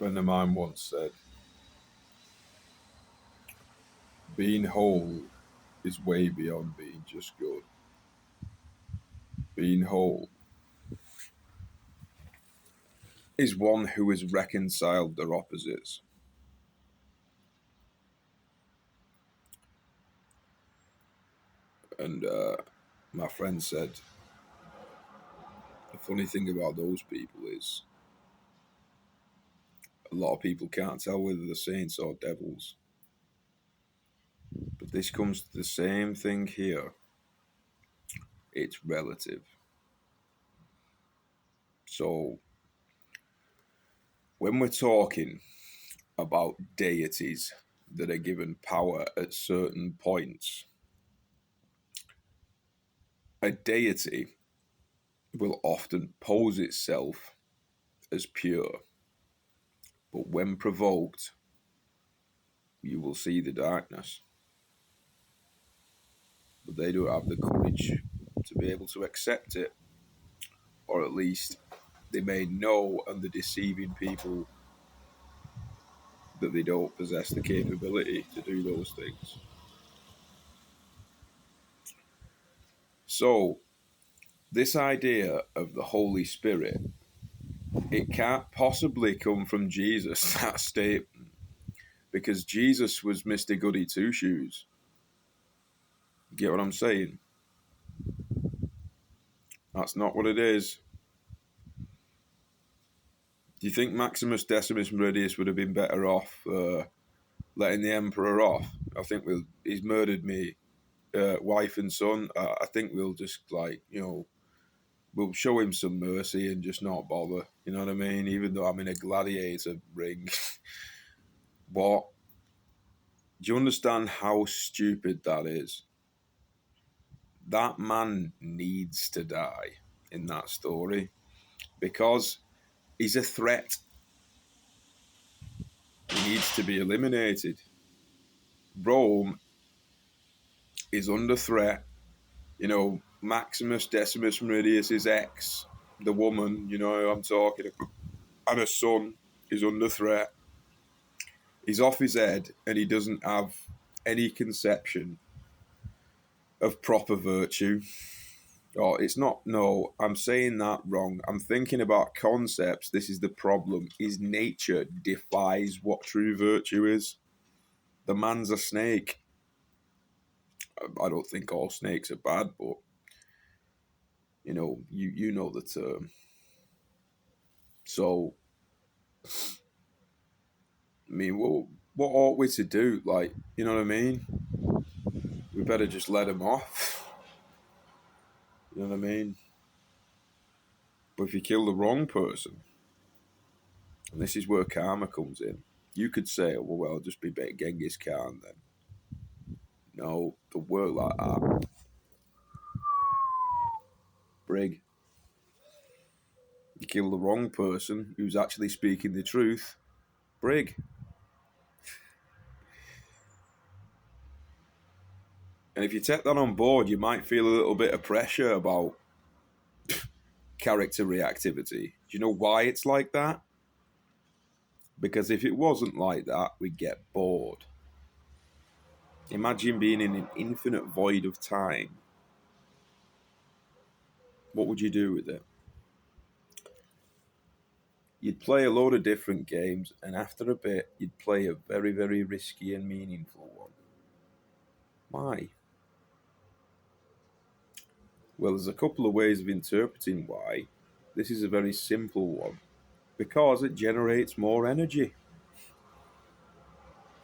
friend of mine once said, being whole is way beyond being just good. Being whole is one who has reconciled their opposites. And my friend said, the funny thing about those people is a lot of people can't tell whether they're saints or devils. But this comes to the same thing here. It's relative. So when we're talking about deities that are given power at certain points, a deity will often pose itself as pure, but when provoked, you will see the darkness. But they don't have the courage to be able to accept it, or at least they may know, and they're deceiving people that they don't possess the capability to do those things. So, this idea of the Holy Spirit, it can't possibly come from Jesus, that statement, because Jesus was Mr. Goody Two Shoes. Get what I'm saying? That's not what it is. Do you think Maximus Decimus Meridius would have been better off letting the Emperor off? I think he's murdered me, wife and son. I think we'll just we'll show him some mercy and just not bother. You know what I mean? Even though I'm in a gladiator ring. What? Do you understand how stupid that is? That man needs to die in that story because he's a threat. He needs to be eliminated. Rome is under threat. You know, Maximus Decimus Meridius' ex, the woman, you know who I'm talking about, and her son is under threat. He's off his head and he doesn't have any conception of proper virtue. Oh, it's not, no, I'm saying that wrong. I'm thinking about concepts. This is the problem. His nature defies what true virtue is. The man's a snake. I don't think all snakes are bad, but you know, you know the term. So, I mean, what ought we to do? Like, you know what I mean? We better just let him off. You know what I mean? But if you kill the wrong person, and this is where karma comes in, you could say, well, I'll just be Genghis Khan then. No, the work like that. Brig. You kill the wrong person who's actually speaking the truth. Brig. And if you take that on board, you might feel a little bit of pressure about character reactivity. Do you know why it's like that? Because if it wasn't like that, we'd get bored. Imagine being in an infinite void of time. What would you do with it? You'd play a load of different games, and after a bit, you'd play a very, very risky and meaningful one. Why? Well, there's a couple of ways of interpreting why. This is a very simple one. Because it generates more energy.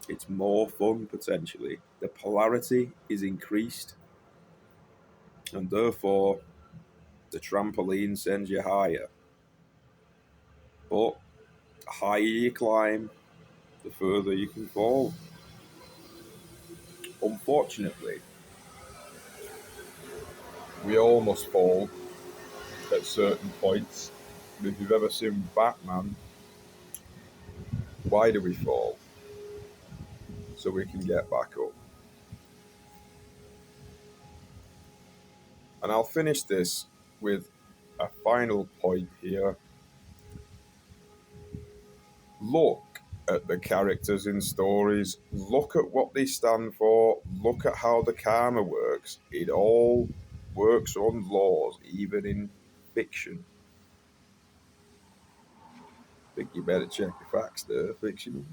It's more fun, potentially. The polarity is increased, and therefore, the trampoline sends you higher. But the higher you climb, the further you can fall. Unfortunately, we all must fall at certain points. If you've ever seen Batman, why do we fall? So we can get back up. And I'll finish this with a final point here. Look at the characters in stories, look at what they stand for, look at how the karma works. It all works on laws, even in fiction. I think you better check your facts there, fiction.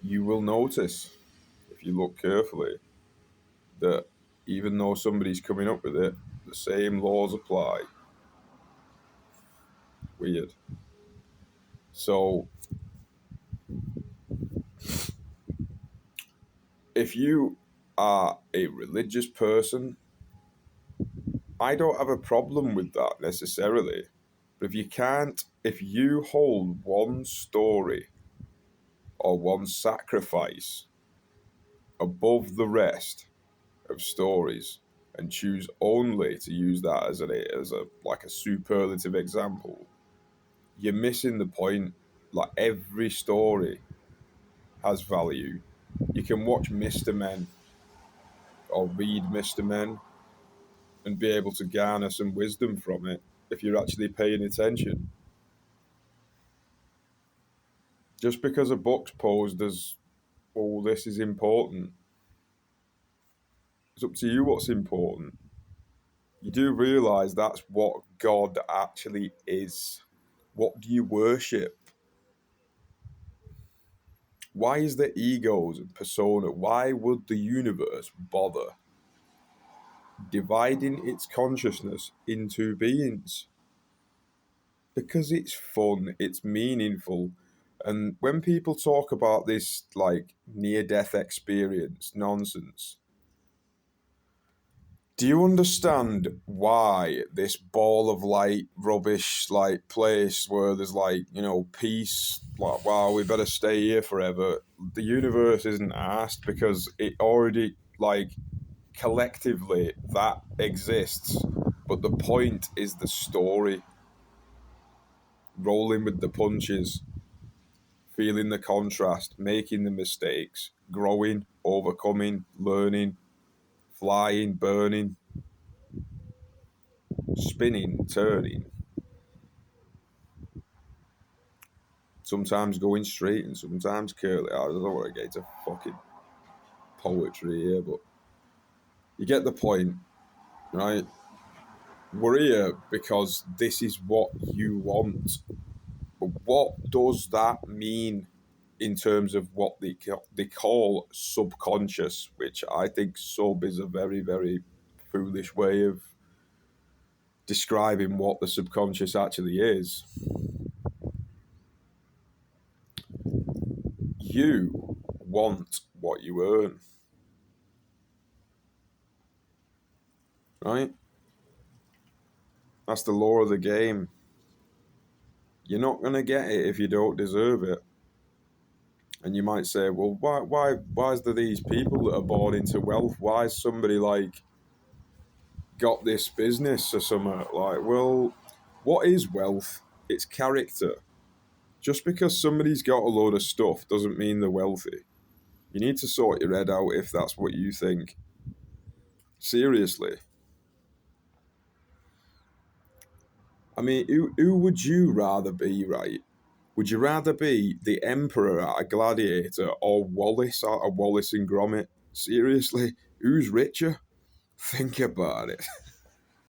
You will notice, if you look carefully, that even though somebody's coming up with it, the same laws apply. Weird. So, if you are a religious person, I don't have a problem with that necessarily. But if you hold one story or one sacrifice above the rest of stories and choose only to use that as a like a superlative example, you're missing the point. Like every story has value. You can watch Mr. Men or read Mr. Men and be able to garner some wisdom from it if you're actually paying attention. Just because a book's posed as, oh, this is important, it's up to you what's important. You do realise that's what God actually is. What do you worship? Why is there egos and persona? Why would the universe bother dividing its consciousness into beings? Because it's fun, it's meaningful. And when people talk about this like near death experience nonsense, do you understand why this ball of light rubbish like place where there's like, peace, like, wow, we better stay here forever? The universe isn't asked because it already like collectively that exists. But the point is the story, rolling with the punches, feeling the contrast, making the mistakes, growing, overcoming, learning, flying, burning, spinning, turning, sometimes going straight and sometimes curly. I don't want to get into fucking poetry here, but you get the point, right? We're here because this is what you want. But what does that mean in terms of what they call subconscious, which I think sub is a very, very foolish way of describing what the subconscious actually is. You want what you earn, right? That's the law of the game. You're not going to get it if you don't deserve it. And you might say, well, why is there these people that are born into wealth? Why is somebody like got this business or something? Like, well, what is wealth? It's character. Just because somebody's got a load of stuff doesn't mean they're wealthy. You need to sort your head out if that's what you think. Seriously. I mean, who would you rather be, right? Would you rather be the Emperor at a gladiator or Wallace at a Wallace and Gromit? Seriously, who's richer? Think about it.